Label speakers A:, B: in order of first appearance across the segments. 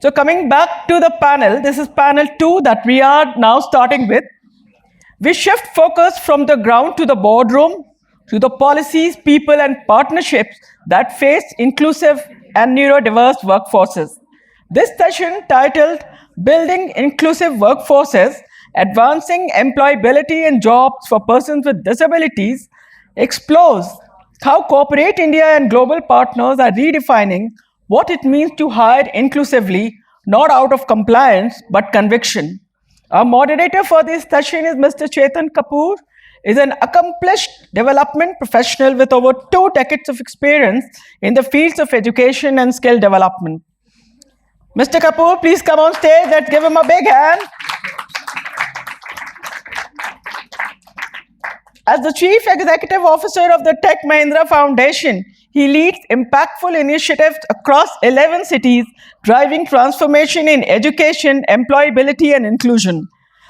A: So coming back to the panel, this is panel 2 that we are now starting with. We shift focus from the ground to the boardroom, to the policies, people, and partnerships that face inclusive and neurodiverse workforces. This session, titled Building Inclusive Workforces, Advancing Employability and Jobs for Persons with Disabilities, explores how corporate India and global partners are redefining what it means to hire inclusively, not out of compliance, but conviction. Our moderator for this session is Mr. Chetan Kapoor, is an accomplished development professional with over 2 decades of experience in the fields of education and skill development. Mr. Kapoor, please come on stage. Let's give him a big hand. As the Chief Executive Officer of the Tech Mahindra Foundation, he leads impactful initiatives across 11 cities, driving transformation in education, employability, and inclusion.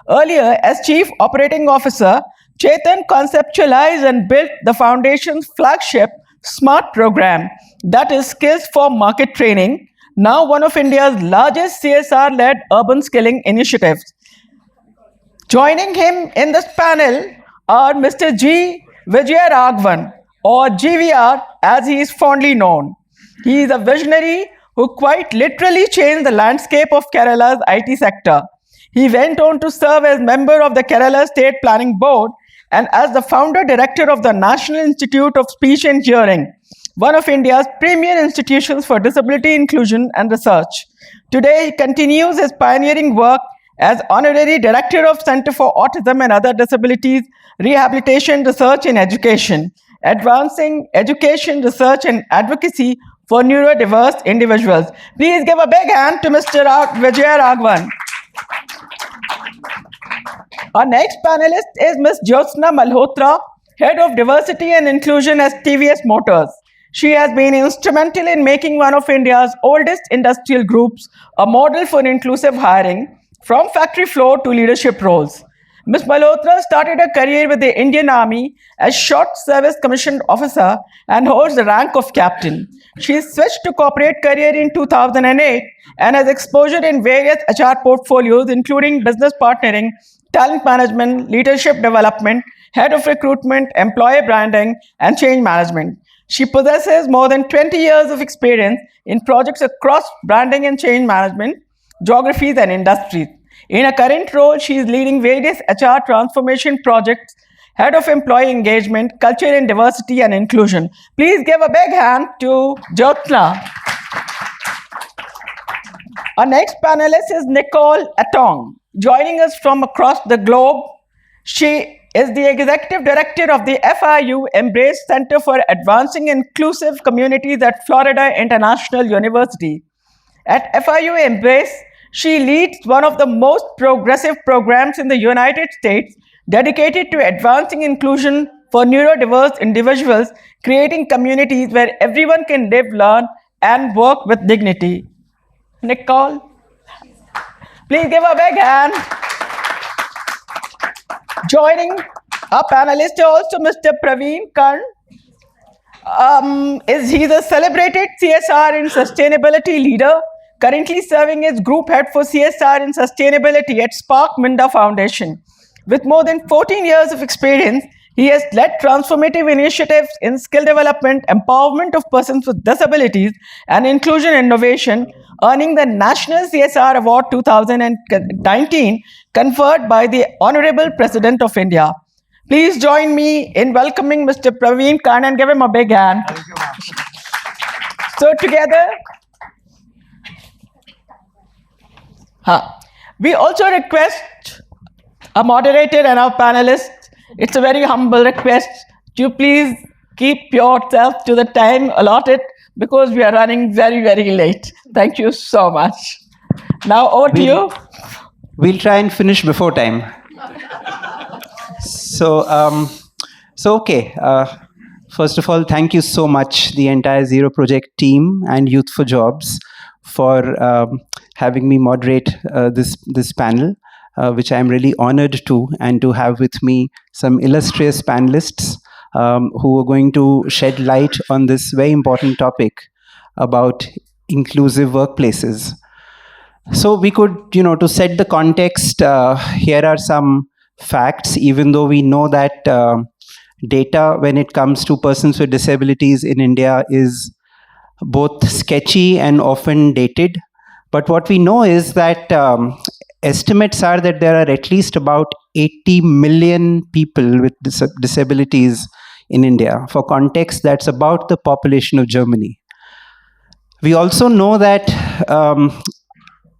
A: Earlier, as Chief Operating Officer, Chetan conceptualized and built the foundation's flagship SMART program, that is Skills for Market Training, now one of India's largest CSR-led urban skilling initiatives. Joining him in this panel are Mr. G. Vijayaraghavan, or GVR as he is fondly known. He is a visionary who quite literally changed the landscape of Kerala's IT sector. He went on to serve as member of the Kerala State Planning Board and as the founder director of the National Institute of Speech and Hearing, one of India's premier institutions for disability inclusion and research. Today, he continues his pioneering work as honorary director of Center for Autism and Other Disabilities Rehabilitation Research in Education, advancing education, research, and advocacy for neurodiverse individuals. Please give a big hand to Mr. Vijayaraghavan. Our next panelist is Ms. Jyotsna Malhotra, Head of Diversity and Inclusion at TVS Motors. She has been instrumental in making one of India's oldest industrial groups a model for inclusive hiring, from factory floor to leadership roles. Ms. Malhotra started her career with the Indian Army as Short Service Commissioned Officer and holds the rank of Captain. She switched to corporate career in 2008 and has exposure in various HR portfolios, including business partnering, talent management, leadership development, head of recruitment, employer branding, and change management. She possesses more than 20 years of experience in projects across branding and change management, geographies, and industries. In her current role, she is leading various HR transformation projects, head of employee engagement, culture and diversity and inclusion. Please give a big hand to Jyotsna. Our next panelist is Nicole Atong. Joining us from across the globe, she is the Executive Director of the FIU Embrace Center for Advancing Inclusive Communities at Florida International University. At FIU Embrace, she leads one of the most progressive programs in the United States dedicated to advancing inclusion for neurodiverse individuals, creating communities where everyone can live, learn, and work with dignity. Nicole, please give a big hand. Joining our panelist also Mr. Praveen Karn. He's a celebrated CSR and sustainability leader, currently serving as Group Head for CSR and Sustainability at Spark Minda Foundation. With more than 14 years of experience, he has led transformative initiatives in skill development, empowerment of persons with disabilities, and inclusion innovation, earning the National CSR Award 2019, conferred by the Honorable President of India. Please join me in welcoming Mr. Praveen Khan and give him a big hand.
B: Thank you, ma'am.
A: So together, we also request a moderator and our panelists, it's a very humble request to please keep yourself to the time allotted because we are running very, very late. Thank you so much. Now over to you.
B: We'll try and finish before time. Okay. First of all, thank you so much, the entire Zero Project team and Youth for Jobs, for having me moderate this panel, which I'm really honored to, and to have with me some illustrious panelists who are going to shed light on this very important topic about inclusive workplaces. So we could, to set the context, here are some facts, even though we know that data when it comes to persons with disabilities in India is both sketchy and often dated. But what we know is that estimates are that there are at least about 80 million people with disabilities in India. For context, that's about the population of Germany. We also know that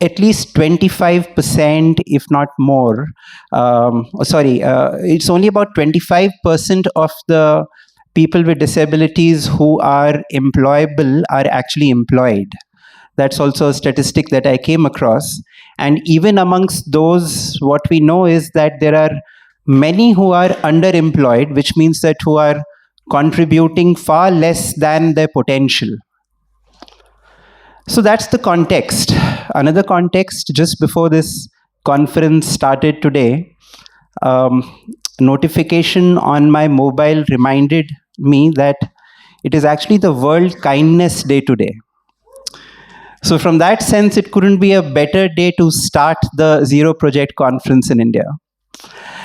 B: at least 25%, if not more, it's only about 25% of the people with disabilities who are employable are actually employed. That's also a statistic that I came across. And even amongst those, what we know is that there are many who are underemployed, which means that who are contributing far less than their potential. So that's the context. Another context, just before this conference started today, notification on my mobile reminded me that it is actually the World Kindness Day today. So from that sense, it couldn't be a better day to start the Zero Project Conference in India.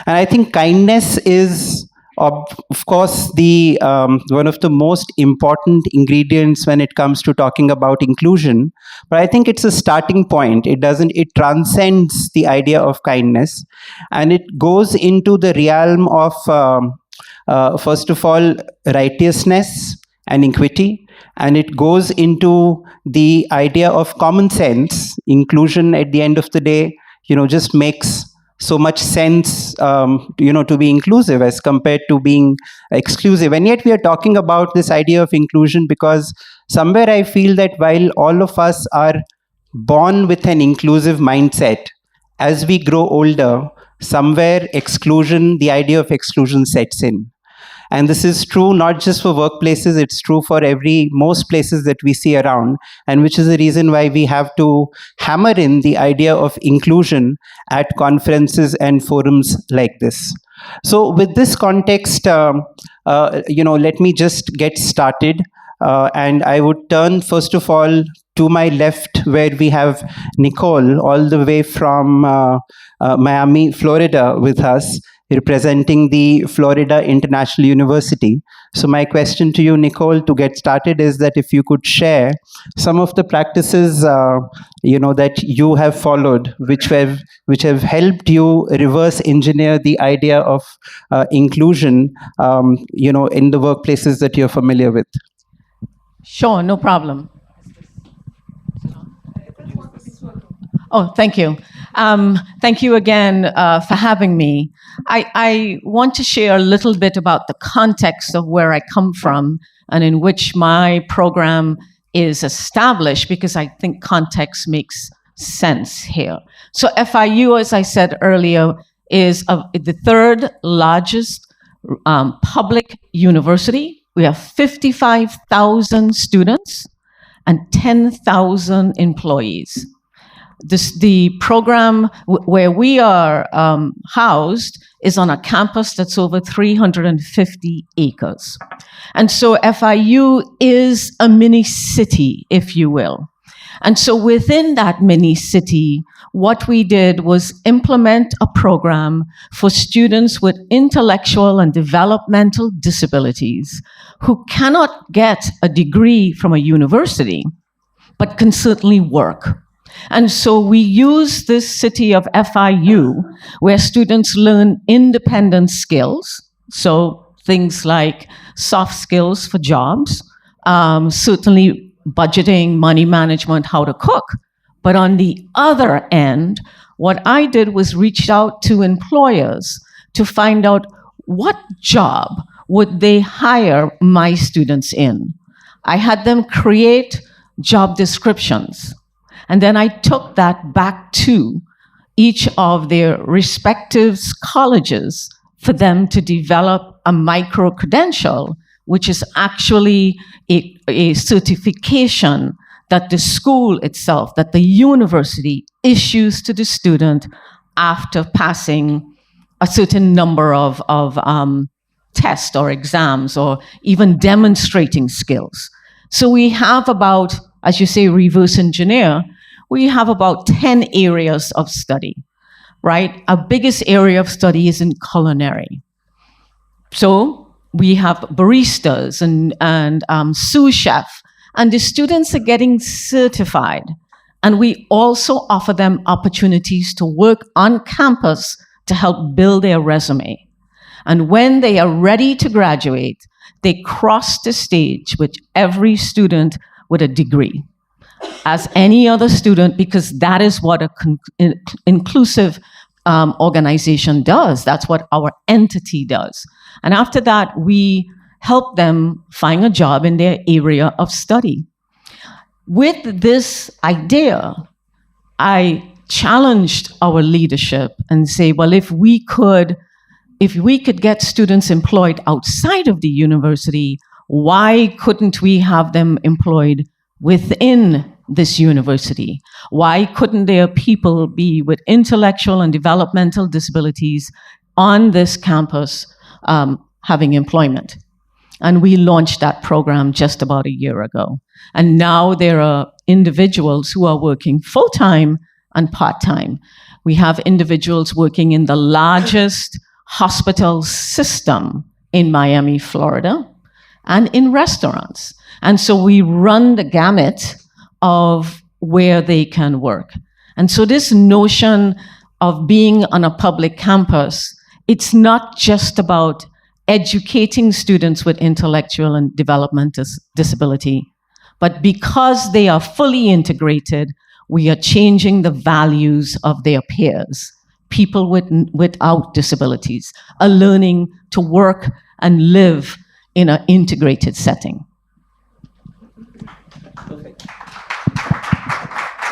B: And I think kindness is, of course, the one of the most important ingredients when it comes to talking about inclusion. But I think it's a starting point. It transcends the idea of kindness, and it goes into the realm of, first of all, righteousness and equity, and it goes into the idea of common sense. Inclusion, at the end of the day, just makes so much sense, to be inclusive as compared to being exclusive. And yet we are talking about this idea of inclusion because somewhere I feel that while all of us are born with an inclusive mindset, as we grow older, somewhere the idea of exclusion sets in. And this is true not just for workplaces, it's true for most places that we see around, and which is the reason why we have to hammer in the idea of inclusion at conferences and forums like this. So with this context, let me just get started. And I would turn, first of all, to my left, where we have Nicole, all the way from Miami, Florida, with us, representing the Florida International University. So my question to you, Nicole, to get started is that if you could share some of the practices, that you have followed, which have helped you reverse engineer the idea of inclusion, in the workplaces that you're familiar with.
C: Sure, no problem. Oh, thank you. Thank you again for having me. I want to share a little bit about the context of where I come from and in which my program is established, because I think context makes sense here. So FIU, as I said earlier, is the third largest public university. We have 55,000 students and 10,000 employees. The program where we are housed is on a campus that's over 350 acres. And so FIU is a mini city, if you will. And so within that mini city, what we did was implement a program for students with intellectual and developmental disabilities who cannot get a degree from a university, but can certainly work. And so we use this city of FIU, where students learn independent skills, so things like soft skills for jobs, certainly budgeting, money management, how to cook. But on the other end, what I did was reach out to employers to find out what job would they hire my students in. I had them create job descriptions. And then I took that back to each of their respective colleges for them to develop a micro-credential, which is actually a certification that the school itself, that the university issues to the student after passing a certain number of tests or exams, or even demonstrating skills. So we have about, as you say, reverse engineer, we have about 10 areas of study, right? Our biggest area of study is in culinary. So we have baristas and sous chef, and the students are getting certified. And we also offer them opportunities to work on campus to help build their resume. And when they are ready to graduate, they cross the stage with every student with a degree, as any other student, because that is what an inclusive organization does. That's what our entity does. And after that, we help them find a job in their area of study. With this idea, I challenged our leadership and say, well, if we could get students employed outside of the university, why couldn't we have them employed within this university? Why couldn't there people be with intellectual and developmental disabilities on this campus having employment? And we launched that program just about a year ago. And now there are individuals who are working full-time and part-time. We have individuals working in the largest hospital system in Miami, Florida, and in restaurants. And so we run the gamut of where they can work. And so this notion of being on a public campus, it's not just about educating students with intellectual and developmental disability, but because they are fully integrated, we are changing the values of their peers. People without disabilities are learning to work and live in an integrated setting.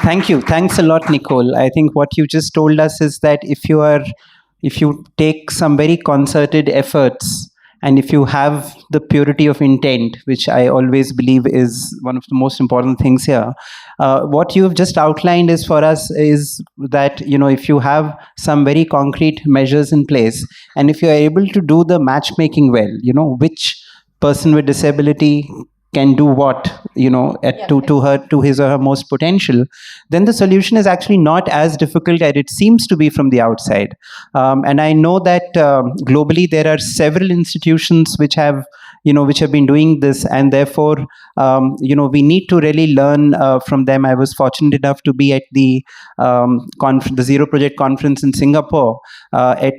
B: Thank you. Thanks a lot, Nicole. I think what you just told us is that if you take some very concerted efforts, and if you have the purity of intent, which I always believe is one of the most important things here, what you've just outlined is for us is that, if you have some very concrete measures in place, and if you're able to do the matchmaking well, which person with disability can do what, to his or her most potential, then the solution is actually not as difficult as it seems to be from the outside. And I know that globally there are several institutions which have been doing this, and therefore, we need to really learn from them. I was fortunate enough to be at the Zero Project conference in Singapore,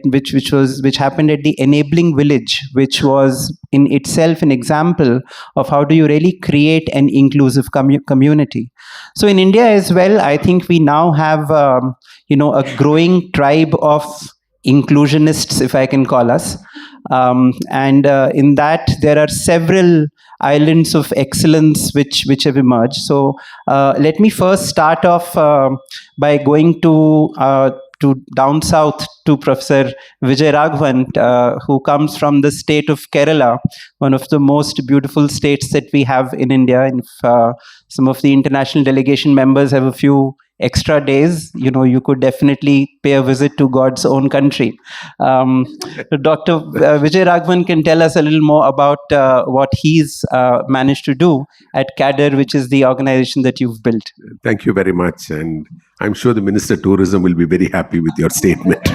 B: which happened at the Enabling Village, which was in itself an example of how do you really create an inclusive community. So in India as well, I think we now have a growing tribe of inclusionists, if I can call us. And in that, there are several islands of excellence which have emerged. So let me first start off by going to down south to Professor Vijay Raghavan, who comes from the state of Kerala, one of the most beautiful states that we have in India. And if some of the international delegation members have a few extra days, you could definitely pay a visit to God's own country. Dr. Vijay Raghavan can tell us a little more about what he's managed to do at CADR, which is the organization that you've built.
D: Thank you very much. And I'm sure the Minister of Tourism will be very happy with your statement.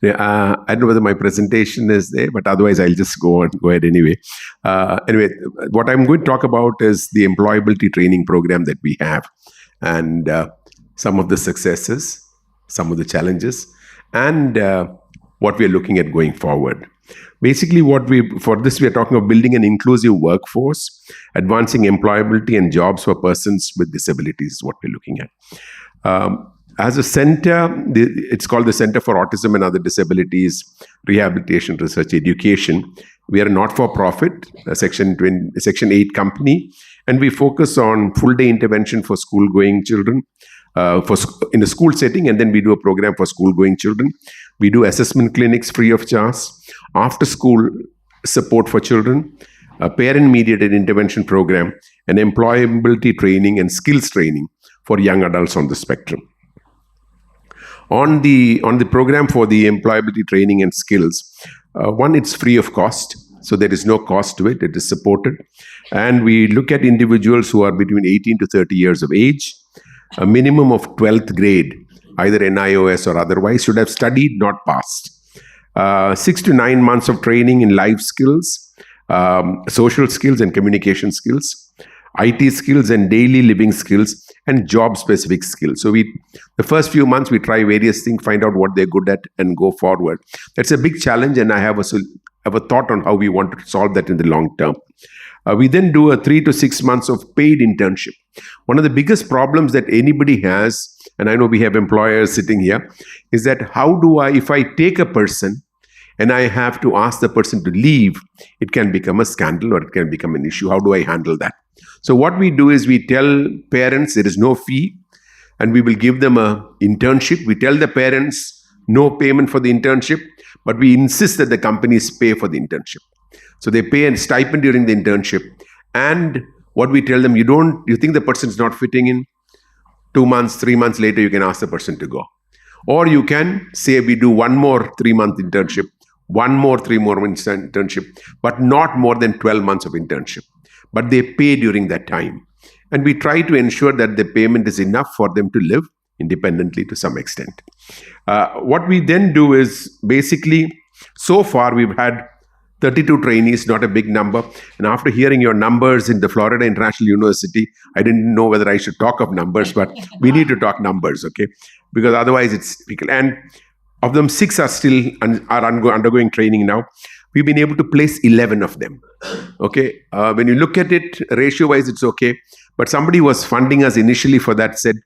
D: I don't know whether my presentation is there, but otherwise I'll just go ahead anyway. Anyway, what I'm going to talk about is the employability training program that we have, and some of the successes, some of the challenges, and what we are looking at going forward. Basically, for this we are talking of building an inclusive workforce, advancing employability and jobs for persons with disabilities is what we're looking at. As a center, it's called the Center for Autism and Other Disabilities Rehabilitation Research Education. We are a not-for-profit, Section 8 company, and we focus on full-day intervention for school-going children in a school setting, and then we do a program for school-going children. We do assessment clinics free of charge, after-school support for children, a parent-mediated intervention program, and employability training and skills training for young adults on the spectrum. On the program for the employability training and skills, one, it's free of cost. So there is no cost to it. It is supported. And we look at individuals who are between 18 to 30 years of age, a minimum of 12th grade, either NIOS or otherwise, should have studied, not passed. 6 to 9 months of training in life skills, social skills and communication skills, IT skills and daily living skills, and job specific skills. So the first few months we try various things, find out what they're good at, and go forward. That's a big challenge, and I have a thought on how we want to solve that in the long term. We then do a 3 to 6 months of paid internship. One of the biggest problems that anybody has, and I know we have employers sitting here, is that if I take a person and I have to ask the person to leave, it can become a scandal or it can become an issue. How do I handle that? So what we do is we tell parents there is no fee and we will give them an internship. We tell the parents no payment for the internship, but we insist that the companies pay for the internship. So they pay a stipend during the internship. And what we tell them, you think the person's not fitting in, 2 months, 3 months later, you can ask the person to go. Or you can say we do one more 3-month internship, one more 3 more months internship, but not more than 12 months of internship. But they pay during that time. And we try to ensure that the payment is enough for them to live independently to some extent. What we then do is basically, so far we've had 32 trainees, not a big number. And after hearing your numbers in the Florida International University, I didn't know whether I should talk of numbers, but we need to talk numbers, okay? Because otherwise it's difficult. And of them, 6 are still undergoing training now. We've been able to place 11 of them, okay? When you look at it, ratio-wise, it's okay. But somebody who was funding us initially for that said,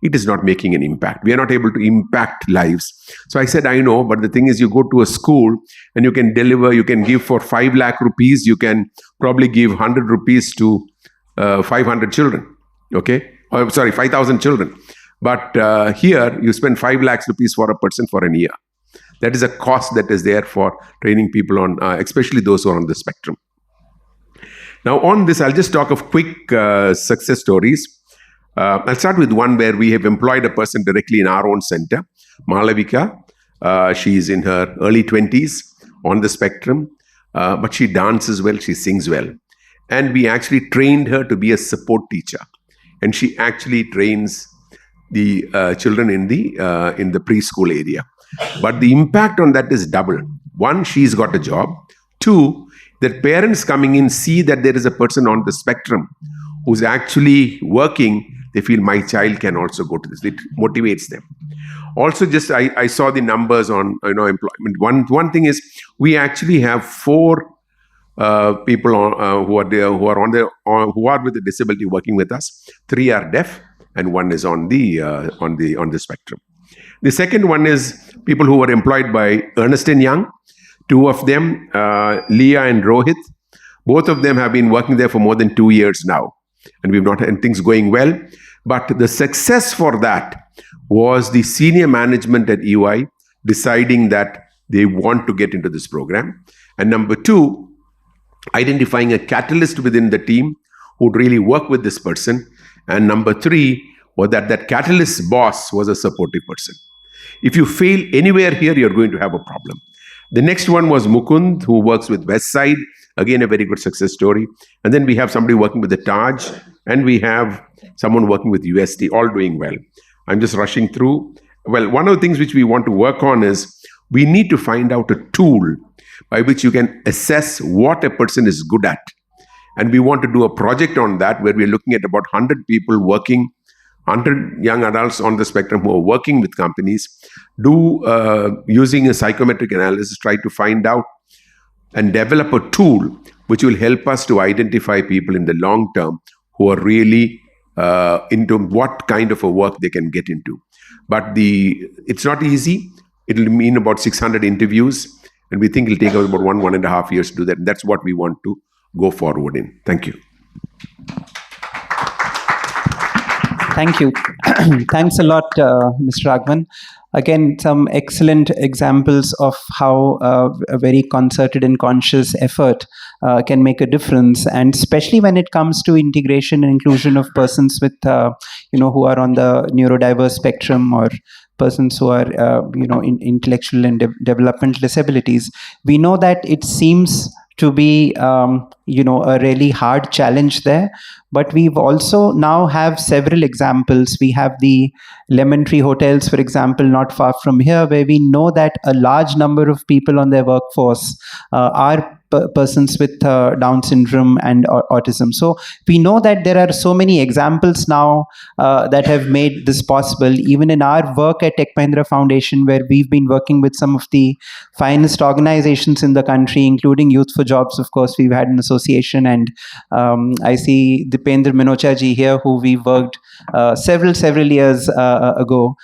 D: it is not making an impact. We are not able to impact lives. So I said, I know, but the thing is, you go to a school and you can give for 5 lakh rupees, you can probably give 100 rupees to 500 children, okay? 5,000 children. But here, you spend 5 lakhs rupees for a person for a year. That is a cost that is there for training people on, especially those who are on the spectrum. Now on this, I'll just talk of quick success stories. I'll start with one where we have employed a person directly in our own center, Malavika. She's in her early 20s on the spectrum, but she dances well, she sings well. And we actually trained her to be a support teacher. And she actually trains the children in the preschool area. But the impact on that is double. 1, she's got a job. 2, that parents coming in see that there is a person on the spectrum who's actually working. They feel my child can also go to this. It motivates them. Also, just I saw the numbers on employment. One thing is we actually have 4 people who are with a disability working with us. 3 are deaf, and 1 is on the spectrum. The second one is people who were employed by Ernst & Young. 2 of them, Leah and Rohit, both of them have been working there for more than 2 years now. And we've not had things going well. But the success for that was the senior management at EY deciding that they want to get into this program. And number 2, identifying a catalyst within the team who'd really work with this person. And number 3 was that catalyst boss was a supportive person. If you fail anywhere here, you're going to have a problem. The next one was Mukund, who works with Westside. Again, a very good success story. And then we have somebody working with the Taj, and we have someone working with UST, all doing well. I'm just rushing through. Well, one of the things which we want to work on is we need to find out a tool by which you can assess what a person is good at. And we want to do a project on that where we're looking at about 100 people working, 100 young adults on the spectrum who are working with companies, using a psychometric analysis, try to find out and develop a tool which will help us to identify people in the long term who are really into what kind of a work they can get into. But it's not easy. It'll mean about 600 interviews, and we think it'll take us about 1.5 years to do that. And that's what we want to go forward in. Thank you.
B: Thank you. Thanks a lot, Mr. Raghavan. Again, some excellent examples of how a very concerted and conscious effort can make a difference, and especially when it comes to integration and inclusion of persons with, who are on the neurodiverse spectrum, or persons who are, in intellectual and developmental disabilities. We know that it seems to be a really hard challenge there. But we've also now have several examples. We have the Lemon Tree hotels, for example, not far from here, where we know that a large number of people on their workforce are persons with Down syndrome and autism. So we know that there are so many examples now that have made this possible. Even in our work at Tech Mahindra Foundation, where we've been working with some of the finest organizations in the country, including Youth for Jobs, of course, we've had an association. And I see Dipendra Minocha ji here, who we worked several years ago.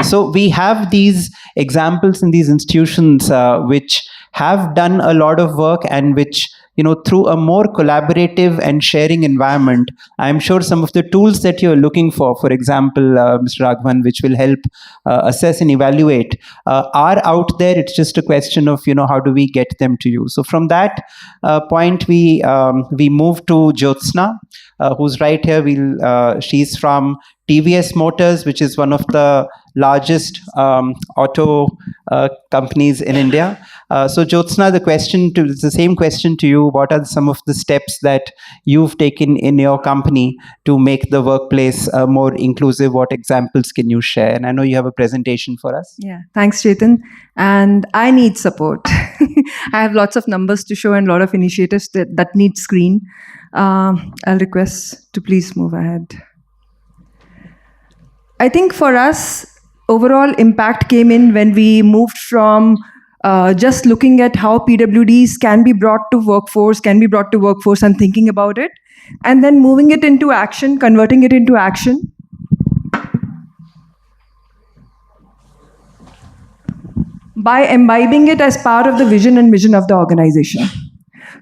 B: So we have these examples in these institutions which have done a lot of work, and which, through a more collaborative and sharing environment, I'm sure some of the tools that you're looking for example, Mr. Raghavan, which will help assess and evaluate, are out there. It's just a question of, how do we get them to you? So from that point, we move to Jyotsna, who's right here. She's from TVS Motors, which is one of the largest auto companies in India. So Jyotsna, it's the same question to you. What are some of the steps that you've taken in your company to make the workplace more inclusive? What examples can you share? And I know you have a presentation for us.
E: Yeah, thanks, Chetan. And I need support. I have lots of numbers to show and a lot of initiatives that need screen. I'll request to please move ahead. I think for us, overall impact came in when we moved from just looking at how PWDs can be brought to workforce and thinking about it, and then moving it into action, converting it into action. By imbibing it as part of the vision and mission of the organization.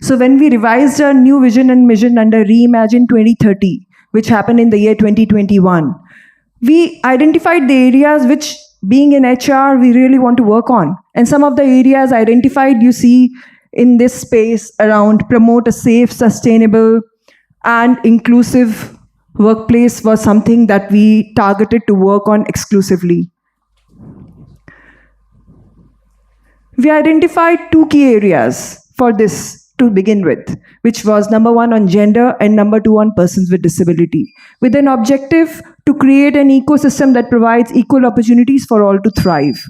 E: So when we revised our new vision and mission under Reimagine 2030, which happened in the year 2021, we identified the areas which, being in HR, we really want to work on. And some of the areas identified, you see in this space around promote a safe, sustainable, and inclusive workplace was something that we targeted to work on exclusively. We identified 2 key areas for this to begin with, which was number 1 on gender and number 2 on persons with disability, with an objective to create an ecosystem that provides equal opportunities for all to thrive.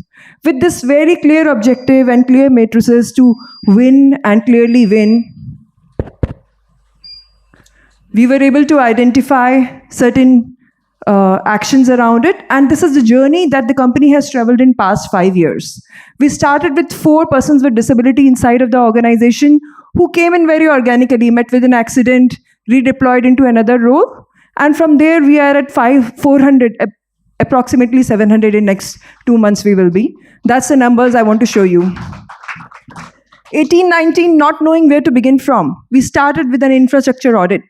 E: With this very clear objective and clear matrices to win and clearly win, we were able to identify certain actions around it, and this is the journey that the company has traveled in past 5 years. We started with 4 persons with disability inside of the organization who came in very organically, met with an accident, redeployed into another role, and from there we are at 400, approximately 700 in next 2 months we will be. That's the numbers I want to show you. 18-19, not knowing where to begin from. We started with an infrastructure audit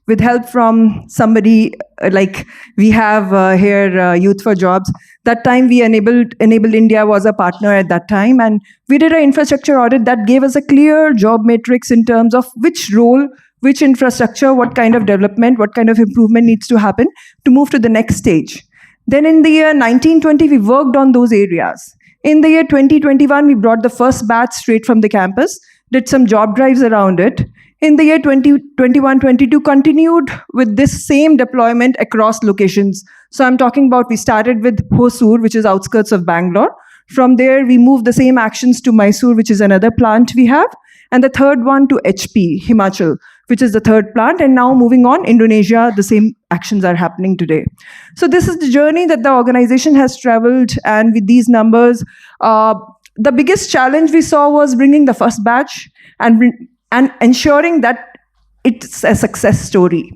E: with help from somebody like we have here, Youth for Jobs. That time we enabled India was a partner at that time, and we did an infrastructure audit that gave us a clear job matrix in terms of which role, which infrastructure, what kind of development, what kind of improvement needs to happen to move to the next stage. Then in the year 1920, we worked on those areas. In the year 2021, we brought the first batch straight from the campus, did some job drives around it. In the year 2021-22, continued with this same deployment across locations. So I'm talking about, we started with Hosur, which is outskirts of Bangalore. From there, we moved the same actions to Mysore, which is another plant we have. And the third one to HP, Himachal, which is the third plant. And now moving on, Indonesia, the same actions are happening today. So this is the journey that the organization has traveled. And with these numbers, the biggest challenge we saw was bringing the first batch and ensuring that it's a success story.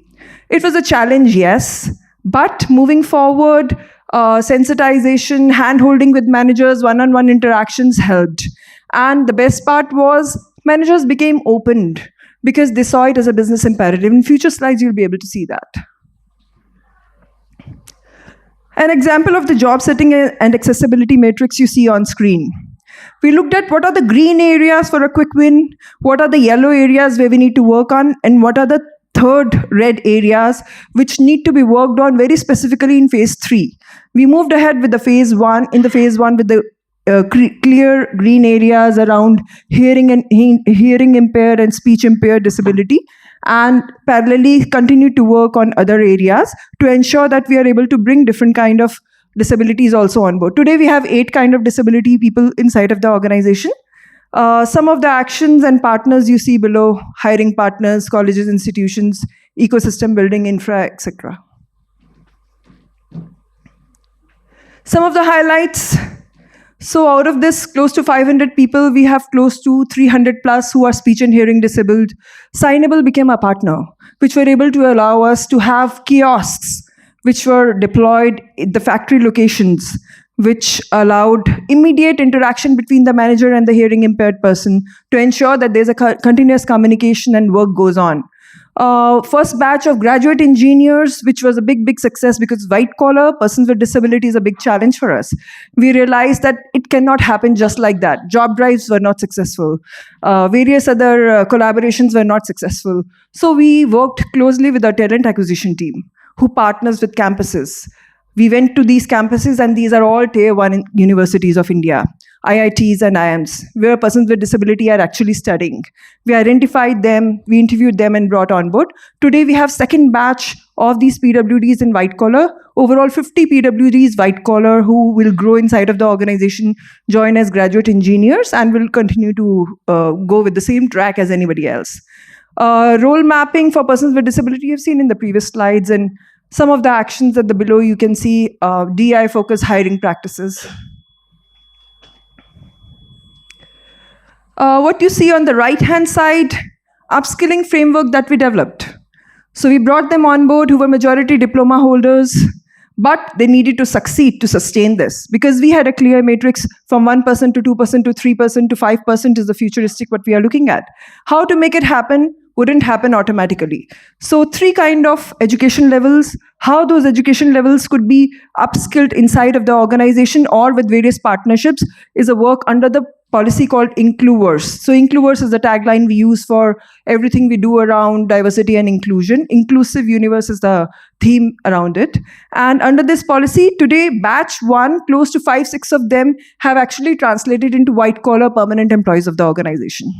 E: It was a challenge, yes, but moving forward, sensitization, hand-holding with managers, one-on-one interactions helped. And the best part was managers became opened because they saw it as a business imperative. In future slides, you'll be able to see that. An example of the job setting and accessibility matrix you see on screen. We looked at what are the green areas for a quick win, what are the yellow areas where we need to work on, and what are the third red areas which need to be worked on very specifically in phase 3. We moved ahead with the phase 1, with the clear green areas around hearing impaired and speech impaired disability, and parallelly continue to work on other areas to ensure that we are able to bring different kind of disabilities also on board. Today we have 8 kind of disability people inside of the organization. Some of the actions and partners you see below: hiring partners, colleges, institutions, ecosystem building, infra, etc. Some of the highlights. So out of this close to 500 people, we have close to 300 plus who are speech and hearing disabled. Signable became a partner, which were able to allow us to have kiosks which were deployed in the factory locations, which allowed immediate interaction between the manager and the hearing impaired person to ensure that there's a continuous communication and work goes on. First batch of graduate engineers, which was a big success because white collar persons with disability is a big challenge for us. We realized that it cannot happen just like that. Job drives were not successful. Various other collaborations were not successful. So we worked closely with our talent acquisition team, who partners with campuses. We went to these campuses, and these are all tier 1 universities of India, IITs and IIMs, where persons with disability are actually studying. We identified them, we interviewed them and brought on board. Today we have second batch of these PWDs in white collar. Overall 50 PWDs white collar who will grow inside of the organization, join as graduate engineers, and will continue to go with the same track as anybody else. Role mapping for persons with disability you've seen in the previous slides, and some of the actions at the below you can see DI focused hiring practices. What you see on the right hand side, upskilling framework that we developed. So we brought them on board who were majority diploma holders, but they needed to succeed to sustain this, because we had a clear matrix from 1% to 2% to 3% to 5% is the futuristic what we are looking at. How to make it happen wouldn't happen automatically. So 3 kind of education levels, how those education levels could be upskilled inside of the organization or with various partnerships is a work under the policy called Incluverse. So Incluverse is the tagline we use for everything we do around diversity and inclusion. Inclusive universe is the theme around it. And under this policy, today, batch 1, close to 5-6 of them have actually translated into white-collar permanent employees of the organization.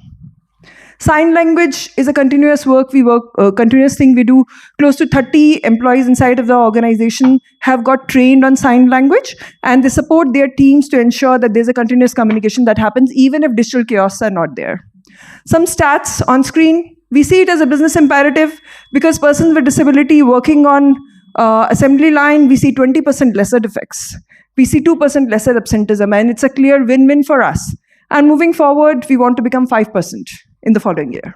E: Sign language is a continuous continuous thing we do. Close to 30 employees inside of the organization have got trained on sign language, and they support their teams to ensure that there's a continuous communication that happens even if digital kiosks are not there. Some stats on screen. We see it as a business imperative because persons with disability working on assembly line, we see 20% lesser defects. We see 2% lesser absenteeism, and it's a clear win-win for us. And moving forward, we want to become 5% in the following year.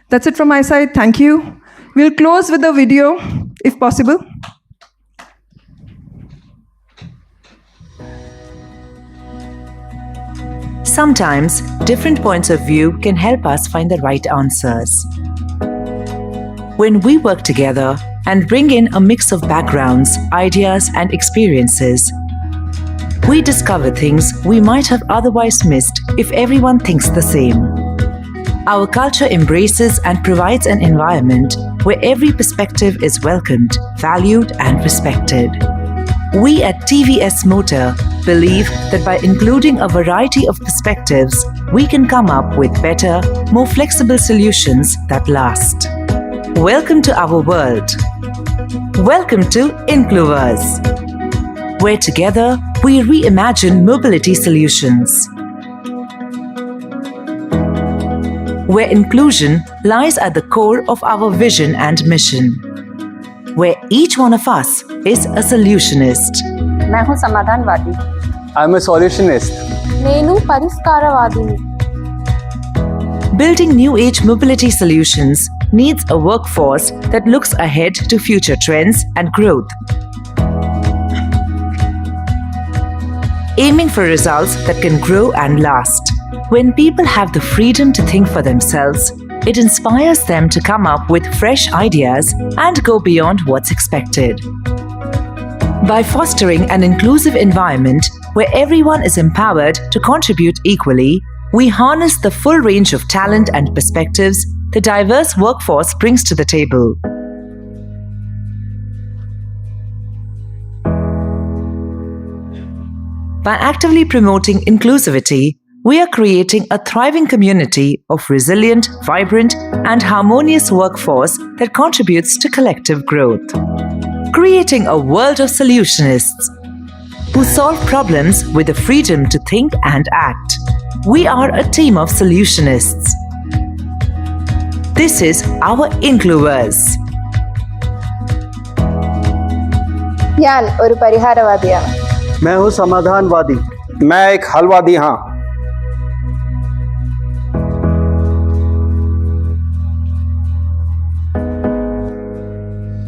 E: That's it from my side. Thank you. We'll close with a video, if possible.
F: Sometimes, different points of view can help us find the right answers. When we work together and bring in a mix of backgrounds, ideas, and experiences, we discover things we might have otherwise missed if everyone thinks the same. Our culture embraces and provides an environment where every perspective is welcomed, valued, and respected. We at TVS Motor believe that by including a variety of perspectives, we can come up with better, more flexible solutions that last. Welcome to our world. Welcome to Incluverse, where together we reimagine mobility solutions, where inclusion lies at the core of our vision and mission, where each one of us is a solutionist.
G: मैं हूँ समाधानवादी.
H: I'm a solutionist.
G: నేను పరిష్కారవాదిని.
F: Building new age mobility solutions needs a workforce that looks ahead to future trends and growth, aiming for results that can grow and last. When people have the freedom to think for themselves, it inspires them to come up with fresh ideas and go beyond what's expected. By fostering an inclusive environment where everyone is empowered to contribute equally, we harness the full range of talent and perspectives the diverse workforce brings to the table. By actively promoting inclusivity, we are creating a thriving community of resilient, vibrant, and harmonious workforce that contributes to collective growth. Creating a world of solutionists who solve problems with the freedom to think and act. We are a team of solutionists. This is our Incluvers.
G: ഞാൻ ഒരു പരിഹാരവാദിയാണ്.
H: मैं हूँ समाधानवादी. मैं एक हलवादी हाँ.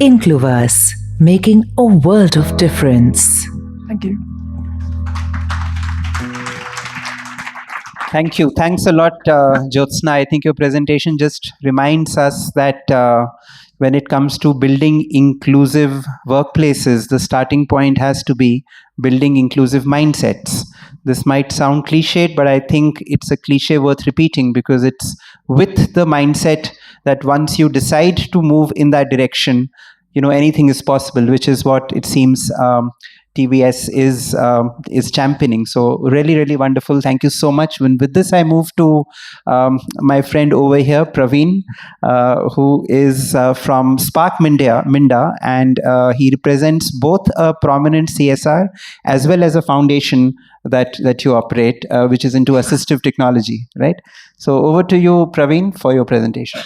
F: Incluvers, making a world of difference.
E: Thank you.
B: Thank you. Thanks a lot, Jyotsna. I think your presentation just reminds us that when it comes to building inclusive workplaces, the starting point has to be building inclusive mindsets. This might sound cliched, but I think it's a cliche worth repeating, because it's with the mindset that once you decide to move in that direction, anything is possible, which is what it seems TVS is championing. So really, really wonderful. Thank you so much. With this, I move to my friend over here, Praveen, who is from Spark Minda, and he represents both a prominent CSR as well as a foundation that you operate, which is into assistive technology, right? So over to you, Praveen, for your presentation.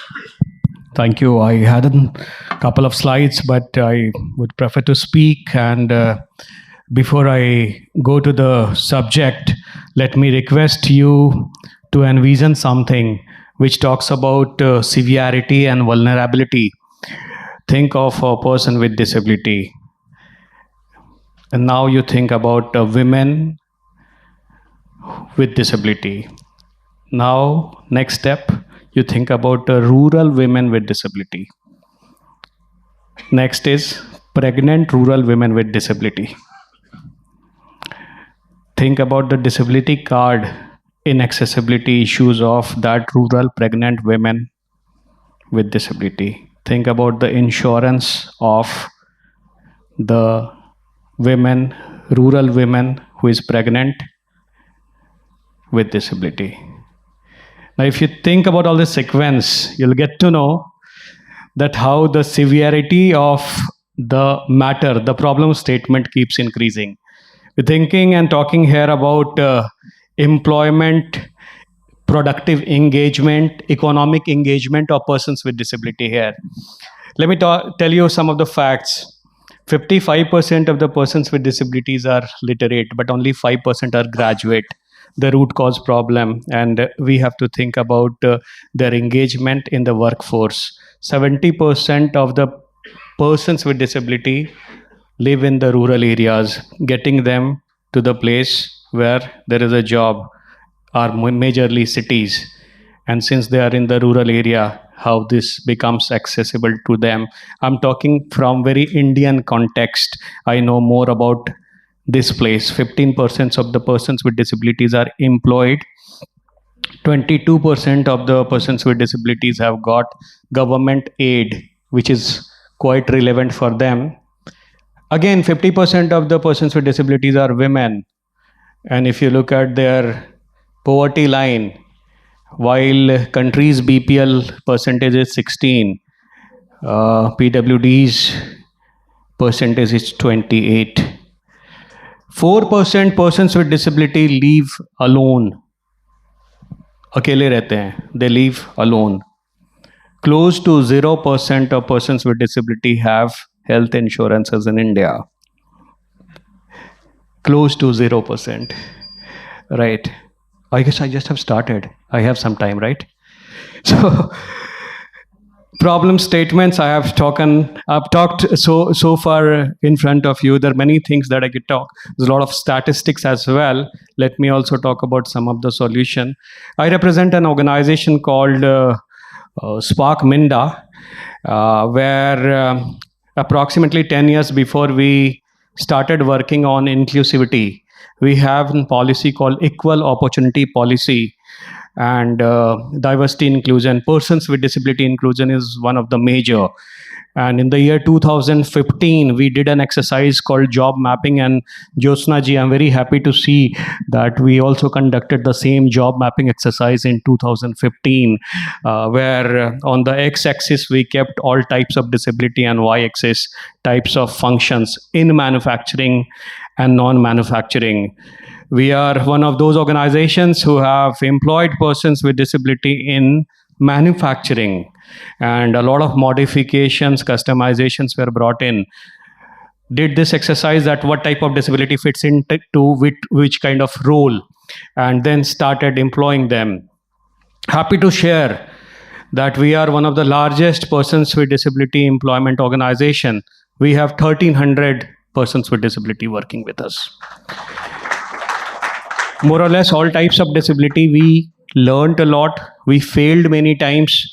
I: Thank you. I had a couple of slides, but I would prefer to speak. And before I go to the subject, let me request you to envision something which talks about severity and vulnerability. Think of a person with disability. And now you think about women with disability. Now, next step, you think about rural women with disability. Next is pregnant rural women with disability. Think about the disability card inaccessibility issues of that rural pregnant women with disability. Think about the insurance of the women, rural women who is pregnant with disability. Now, if you think about all this sequence, you'll get to know that how the severity of the matter, the problem statement keeps increasing. We're thinking and talking here about employment, productive engagement, economic engagement of persons with disability here. Let me tell you some of the facts. 55% of the persons with disabilities are literate, but only 5% are graduate. The root cause problem, and we have to think about their engagement in the workforce. 70% of the persons with disability live in the rural areas. Getting them to the place where there is a job are majorly cities, and since they are in the rural area, how this becomes accessible to them. I'm talking from very Indian context. I know more about this place. 15% of the persons with disabilities are employed. 22% of the persons with disabilities have got government aid, which is quite relevant for them. Again, 50% of the persons with disabilities are women. And if you look at their poverty line, while country's BPL percentage is 16, PWD's percentage is 28. 4% persons with disability live alone. अकेले रहते हैं. They live alone. Close to 0% of persons with disability have health insurances in India. Close to 0%. Right. I guess I just have started. I have some time, right? So, problem statements I've talked so far in front of you. There are many things that I could talk. There's a lot of statistics as well. Let me also talk about some of the solution. I represent an organization called Spark Minda, where approximately 10 years before we started working on inclusivity, we have a policy called Equal Opportunity Policy, and diversity inclusion. Persons with disability inclusion is one of the major. And in the year 2015, we did an exercise called job mapping. And Jyotsna ji, I'm very happy to see that we also conducted the same job mapping exercise in 2015, where on the x-axis we kept all types of disability and y-axis types of functions in manufacturing and non-manufacturing. We are one of those organizations who have employed persons with disability in manufacturing, and a lot of modifications, customizations were brought in. Did this exercise that what type of disability fits into which kind of role, and then started employing them. Happy to share that we are one of the largest persons with disability employment organization. We have 1,300 persons with disability working with us. More or less all types of disability. We learned a lot. We failed many times.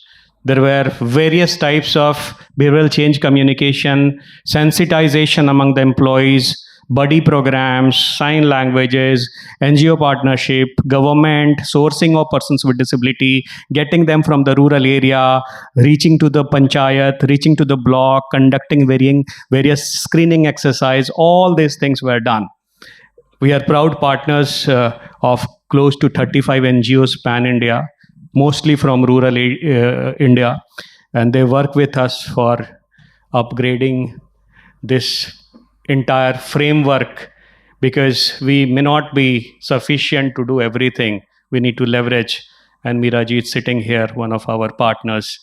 I: There were various types of behavioral change communication, sensitization among the employees, buddy programs, sign languages, NGO partnership, government, sourcing of persons with disability, getting them from the rural area, reaching to the panchayat, reaching to the block, conducting various screening exercise. All these things were done. We are proud partners of close to 35 NGOs pan-India, mostly from rural India, and they work with us for upgrading this entire framework, because we may not be sufficient to do everything. We need to leverage, and Meeraji is sitting here, one of our partners.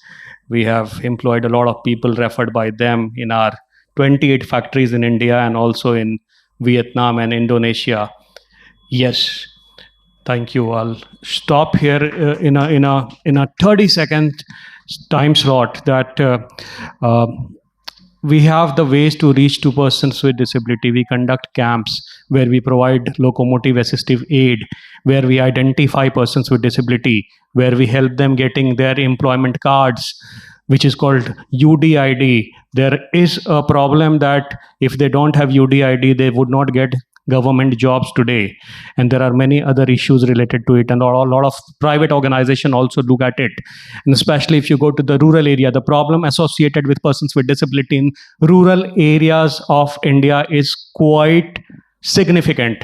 I: We have employed a lot of people referred by them in our 28 factories in India and also in Vietnam and Indonesia. Yes, thank you. I'll stop here in a 30-second time slot that we have the ways to reach to persons with disability. We conduct camps where we provide locomotive assistive aid, where we identify persons with disability, where we help them getting their employment cards, which is called UDID. There is a problem that if they don't have UDID, they would not get government jobs today. And there are many other issues related to it. And a lot of private organizations also look at it. And especially if you go to the rural area, the problem associated with persons with disability in rural areas of India is quite significant.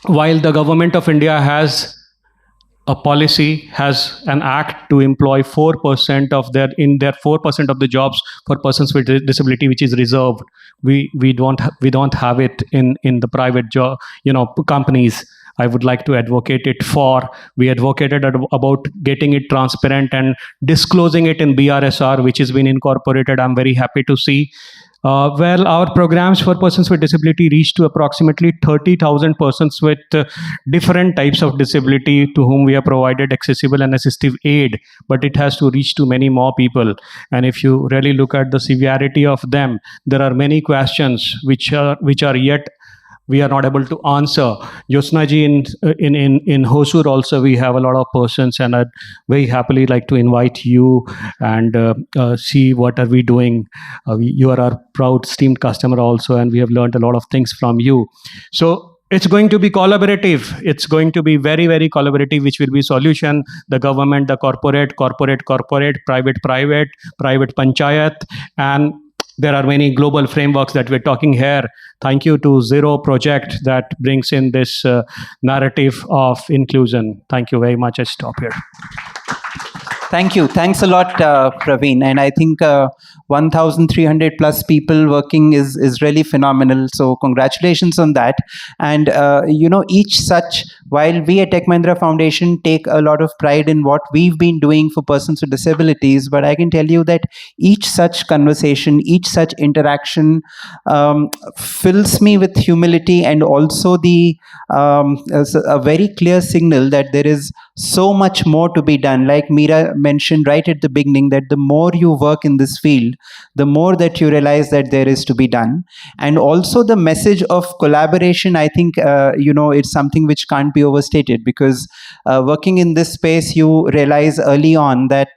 I: While the government of India has a policy, has an act to employ 4% of their 4% of the jobs for persons with disability, which is reserved. We don't have it in the private job, companies. I would like to advocate it for. We advocated about getting it transparent and disclosing it in BRSR, which has been incorporated. I'm very happy to see. Well, our programs for persons with disability reach to approximately 30,000 persons with different types of disability to whom we have provided accessible and assistive aid, but it has to reach to many more people. And if you really look at the severity of them, there are many questions which are yet we are not able to answer. Jyotsna ji, in Hosur also we have a lot of persons, and I'd very happily like to invite you and see what are we doing. You are our proud esteemed customer also, and we have learned a lot of things from you. So it's going to be collaborative. It's going to be very, very collaborative, which will be solution. The government, the corporate, private panchayat, and there are many global frameworks that we're talking here. Thank you to Zero Project that brings in this narrative of inclusion. Thank you very much. I stop here.
B: Thank you. Thanks a lot, Praveen. And I think 1,300 plus people working is really phenomenal. So congratulations on that. And, each such, while we at Tech Mahindra Foundation take a lot of pride in what we've been doing for persons with disabilities, but I can tell you that each such conversation, each such interaction fills me with humility and also a very clear signal that there is so much more to be done. Like Meera mentioned right at the beginning, that the more you work in this field, the more that you realize that there is to be done. And also the message of collaboration, I think, it's something which can't be overstated, because working in this space, you realize early on that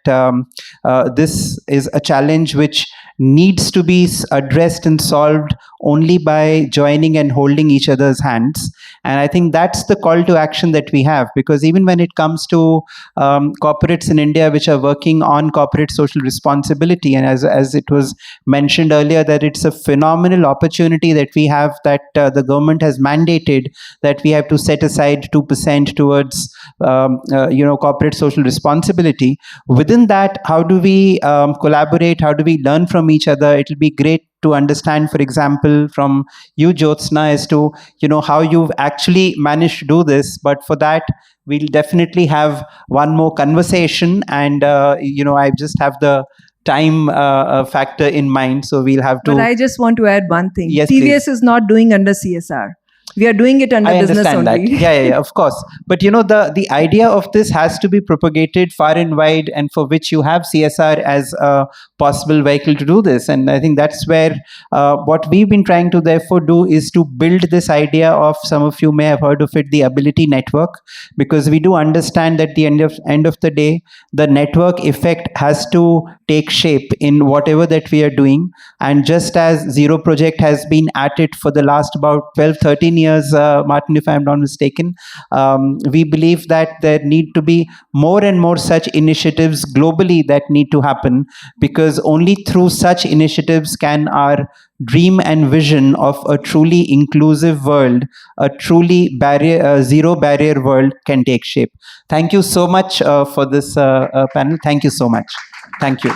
B: this is a challenge which needs to be addressed and solved only by joining and holding each other's hands. And I think that's the call to action that we have, because even when it comes to corporates in India which are working on corporate social responsibility, and as it was mentioned earlier, that it's a phenomenal opportunity that we have, that the government has mandated that we have to set aside 2% towards corporate social responsibility. Within that, how do we collaborate? How do we learn from each other? It will be great to understand, for example, from you, Jyotsna, as to how you've actually managed to do this. But for that, we'll definitely have one more conversation, and I just have the time factor in mind, so we'll have to.
E: But I just want to add one thing.
B: Yes,
E: TVS
B: please.
E: is not doing under CSR. We are doing it under
B: I
E: business
B: understand
E: only.
B: that. Yeah, of course. But the idea of this has to be propagated far and wide, and for which you have CSR as a possible vehicle to do this. And I think that's where what we've been trying to therefore do is to build this idea of, some of you may have heard of it, the Ability Network, because we do understand that the end of the day, the network effect has to take shape in whatever that we are doing. And just as Zero Project has been at it for the last about 12-13 years, Martin, if I'm not mistaken, we believe that there need to be more and more such initiatives globally that need to happen, because only through such initiatives can our dream and vision of a truly inclusive world, a truly zero barrier world, can take shape. Thank you so much for this panel. Thank you so much. Thank you.